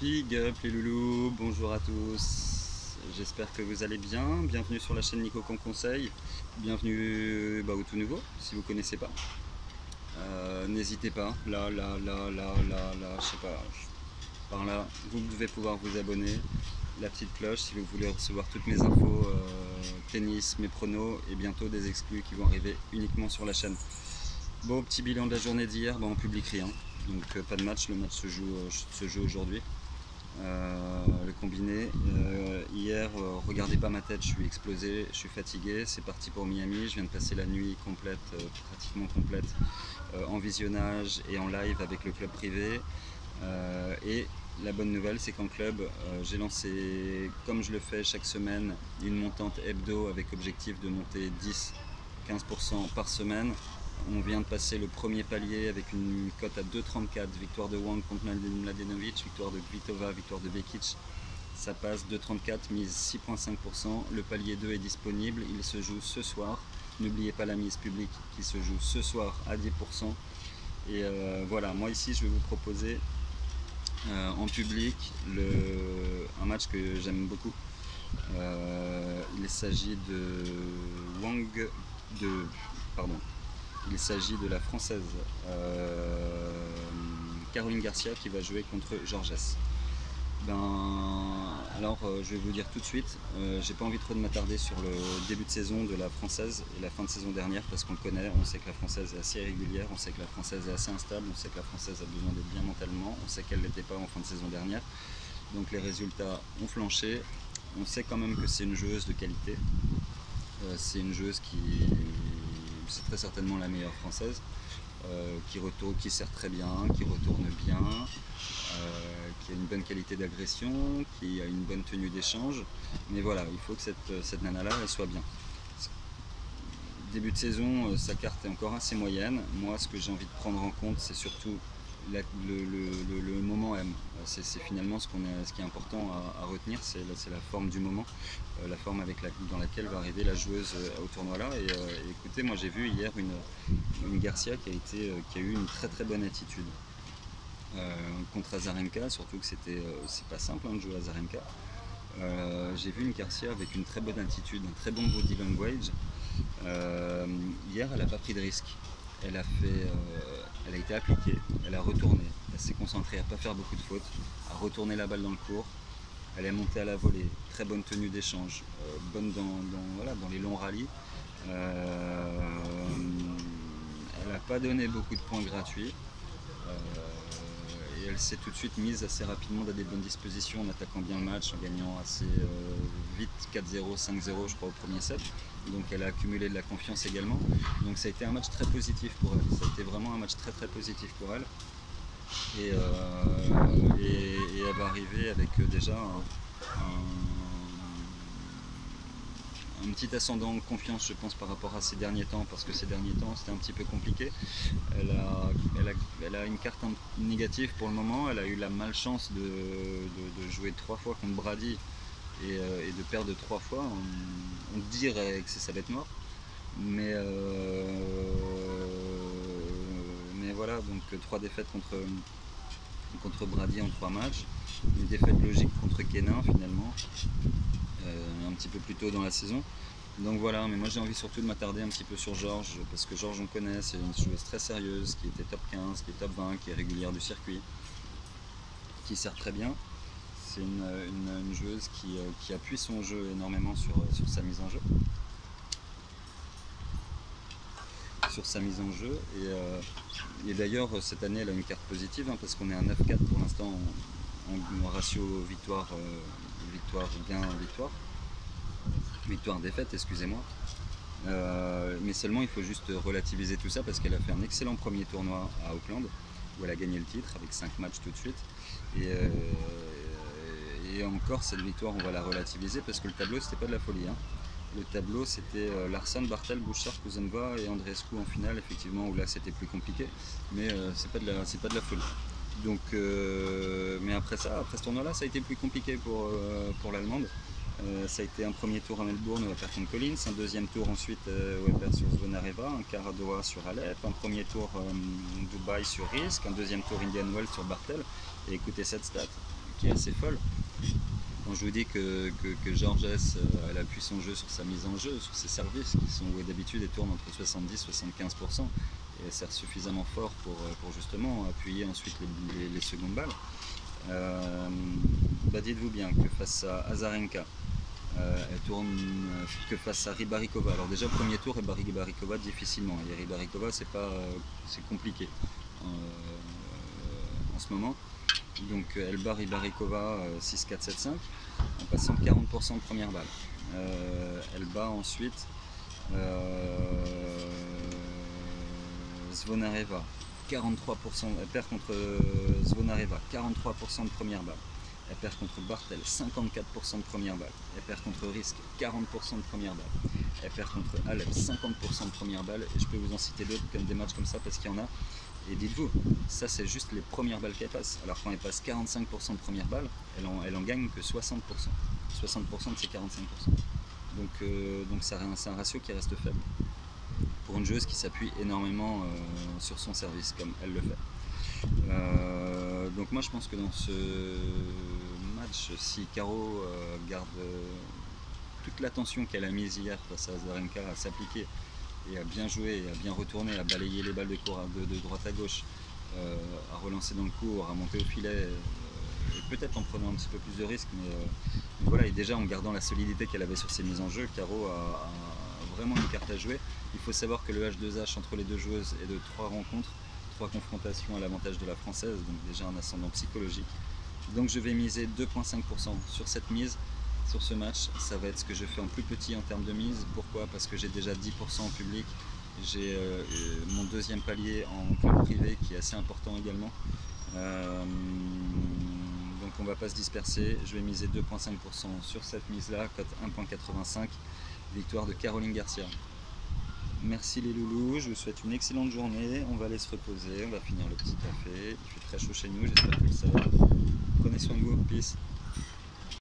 Big up les loulous, bonjour à tous, j'espère que vous allez bien, bienvenue sur la chaîne Nico Conseil, bienvenue au tout nouveau, si vous ne connaissez pas. N'hésitez pas, là, je sais pas, par là, vous devez pouvoir vous abonner, la petite cloche si vous voulez recevoir toutes mes infos, tennis, mes pronos et bientôt des exclus qui vont arriver uniquement sur la chaîne. Bon, petit bilan de la journée d'hier, on publie rien, donc pas de match, le match se joue aujourd'hui. Le combiné. Hier, regardez pas ma tête, je suis explosé, je suis fatigué, c'est parti pour Miami, je viens de passer la nuit complète, pratiquement complète, en visionnage et en live avec le club privé. Et la bonne nouvelle, c'est qu'en club, j'ai lancé, comme je le fais chaque semaine, une montante hebdo avec objectif de monter 10-15% par semaine. On vient de passer le premier palier avec une cote à 2,34, victoire de Wang contre Mladenovic, victoire de Kvitova, victoire de Bekic. Ça passe 2,34, mise 6,5%. Le palier 2 est disponible, il se joue ce soir. N'oubliez pas la mise publique qui se joue ce soir à 10%. Et voilà, moi ici je vais vous proposer en public un match que j'aime beaucoup. Il s'agit de Il s'agit de la française Caroline Garcia qui va jouer contre Georges. Je vais vous dire tout de suite, j'ai pas envie trop de m'attarder sur le début de saison de la française et la fin de saison dernière parce qu'on le connaît, on sait que la française est assez irrégulière, on sait que la française est assez instable, on sait que la française a besoin d'être bien mentalement, on sait qu'elle ne l'était pas en fin de saison dernière, donc les résultats ont flanché, on sait quand même que c'est une joueuse de qualité, c'est une joueuse c'est très certainement la meilleure française, qui sert très bien, qui retourne bien, qui a une bonne qualité d'agression, qui a une bonne tenue d'échange. Mais voilà, il faut que cette nana-là, elle soit bien. Début de saison, sa carte est encore assez moyenne. Moi, ce que j'ai envie de prendre en compte, c'est surtout le moment M. C'est finalement ce qui est important à retenir, c'est la forme du moment, la forme dans laquelle va arriver la joueuse au tournoi là. Et écoutez, moi j'ai vu hier une Garcia qui a eu une très très bonne attitude contre Azarenka, surtout que c'est pas simple de jouer à Azarenka. J'ai vu une Garcia avec une très bonne attitude, un très bon body language. Hier, elle n'a pas pris de risque. Elle a été appliquée, elle a retourné, elle s'est concentrée à ne pas faire beaucoup de fautes, à retourner la balle dans le court, elle est montée à la volée, très bonne tenue d'échange, bonne dans les longs rallyes. Elle n'a pas donné beaucoup de points gratuits. Et elle s'est tout de suite mise assez rapidement dans des bonnes dispositions en attaquant bien le match, en gagnant assez vite 4-0, 5-0 je crois au premier set. Donc elle a accumulé de la confiance également. Donc ça a été un match très positif pour elle. Ça a été vraiment un match très très positif pour elle. Et elle va arriver avec déjà un petit ascendant de confiance, je pense, par rapport à ces derniers temps, parce que ces derniers temps c'était un petit peu compliqué. Elle a une carte négative pour le moment. Elle a eu la malchance de jouer 3 fois contre Brady et de perdre 3 fois. On dirait que c'est sa bête noire, mais voilà, donc 3 défaites contre Brady en 3 matchs, une défaite logique contre Kenin finalement, un petit peu plus tôt dans la saison. Donc voilà, mais moi j'ai envie surtout de m'attarder un petit peu sur Georges, parce que Georges on connaît, c'est une joueuse très sérieuse, qui était top 15, qui est top 20, qui est régulière du circuit, qui sert très bien. C'est une joueuse qui appuie son jeu énormément sur sa mise en jeu. Et d'ailleurs cette année elle a une carte positive parce qu'on est à 9-4 pour l'instant en ratio victoire-défaite, excusez-moi. Mais seulement il faut juste relativiser tout ça parce qu'elle a fait un excellent premier tournoi à Auckland où elle a gagné le titre avec 5 matchs tout de suite. Et encore cette victoire on va la relativiser parce que le tableau c'était pas de la folie. Le tableau c'était Larsson, Bartel, Bouchard, Kuzenva et Andreescu en finale, effectivement, où là c'était plus compliqué, mais c'est pas de la folie. Donc, mais après ce tournoi-là, ça a été plus compliqué pour l'Allemande. Ça a été un premier tour à Melbourne où elle perd contre Collins, un deuxième tour ensuite où elle perd sur Zvonareva, un quart à Doha sur Alep, un premier tour Dubaï sur Risk, un deuxième tour Indian Wells sur Bartel. Et écoutez cette stat, qui est assez folle. Quand je vous dis que Georges, elle appuie son jeu sur sa mise en jeu, sur ses services, qui sont d'habitude et tournent entre 70 et 75%, et elle sert suffisamment fort pour justement appuyer ensuite les secondes balles. Dites-vous bien que face à Azarenka, elle tourne que face à Rybarikova. Alors déjà premier tour, Rybarikova difficilement. Et Rybarikova c'est compliqué en ce moment. Donc elle bat Rybarikova 6-4-7-5 en passant 40% de première balle. Elle bat ensuite Zvonareva 43%, elle perd contre Zvonareva 43% de première balle. Elle perd contre Bartel 54% de première balle. Elle perd contre Risk 40% de première balle. Elle perd contre Alep 50% de première balle. Et je peux vous en citer d'autres comme des matchs comme ça parce qu'il y en a. Et dites-vous, ça c'est juste les premières balles qu'elle passe. Alors quand elle passe 45% de première balle, elle en gagne que 60%. 60% de ses 45%. Donc c'est un ratio qui reste faible. Pour une joueuse qui s'appuie énormément sur son service, comme elle le fait. Donc moi je pense que dans ce match, si Caro garde toute l'attention qu'elle a mise hier face à Azarenka à s'appliquer et à bien jouer, à bien retourner, à balayer les balles de droite à gauche, à relancer dans le court, à monter au filet, et peut-être en prenant un petit peu plus de risques, mais voilà, et déjà en gardant la solidité qu'elle avait sur ses mises en jeu, Caro a vraiment une carte à jouer. Il faut savoir que le H2H entre les deux joueuses est de 3 rencontres, 3 confrontations à l'avantage de la française, donc déjà un ascendant psychologique. Donc je vais miser 2,5% sur cette mise, sur ce match. Ça va être ce que je fais en plus petit en termes de mise. Pourquoi? Parce que j'ai déjà 10% en public. J'ai mon deuxième palier en club privé qui est assez important également. Donc on ne va pas se disperser. Je vais miser 2,5% sur cette mise-là, cote 1,85, victoire de Caroline Garcia. Merci les loulous, je vous souhaite une excellente journée. On va aller se reposer, on va finir le petit café. Il fait très chaud chez nous, j'espère que ça va. Prenez soin de vous, peace.